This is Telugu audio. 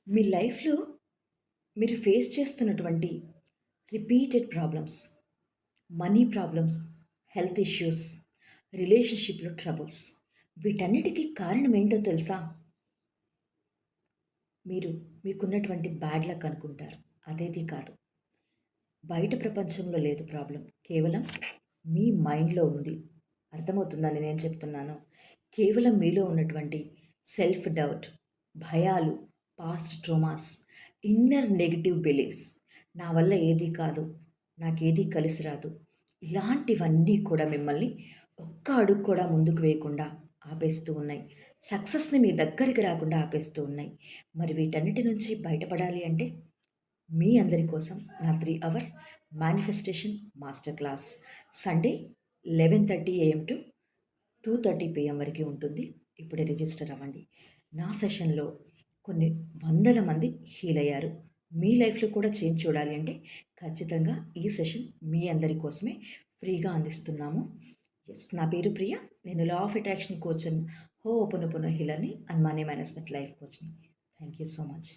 మీ లైఫ్‌లో మీరు ఫేస్ చేస్తున్నటువంటి repeated problems, money problems, health issues, రిలేషన్‌షిప్‌లో ట్రబుల్స్ వీటన్నిటికి కారణం ఏంటో తెలుసా? మీరు మీకున్నటువంటి బ్యాడ్ లక్ అనుకుంటారు. అదేది కాదు. బయట ప్రపంచంలో లేదు ప్రాబ్లమ్. కేవలం మీ మైండ్‌లో ఉంది. అర్థమవుతుందా నేనేం చెప్తున్నానో? కేవలం మీలో ఉన్నటువంటి సెల్ఫ్ డౌట్, భయాలు, పాస్ట్ ట్రోమాస్, ఇన్నర్ నెగెటివ్ బిలీఫ్స్. నా వల్ల ఏది కాదు, నాకేది కలిసి రాదు. ఇలాంటివన్నీ కూడా మిమ్మల్ని ఒక్క అడుగు కూడా ముందుకు వేయకుండా ఆపేస్తూ ఉన్నాయి. సక్సెస్‌ని మీ దగ్గరికి రాకుండా ఆపేస్తూ ఉన్నాయి. మరి వీటన్నిటి నుంచి బయటపడాలి అంటే మీ అందరి కోసం నా 3 hour manifestation master class Sunday 11:30 AM to 2:30 PM వరకు ఉంటుంది. ఇప్పుడే రిజిస్టర్ అవ్వండి. నా సెషన్‌లో కొన్ని వందల మంది హీల్ అయ్యారు. మీ లైఫ్‌లో కూడా చేంజ్ చూడాలి అంటే ఖచ్చితంగా ఈ సెషన్ మీ అందరి కోసమే ఫ్రీగా అందిస్తున్నాము. యెస్. నా పేరు ప్రియ. నేను law of attraction coach and Hooponopono హీలర్‌ని అండ్ మనీ మేనేజ్మెంట్ లైఫ్ కోచ్‌ని. Thank you so much.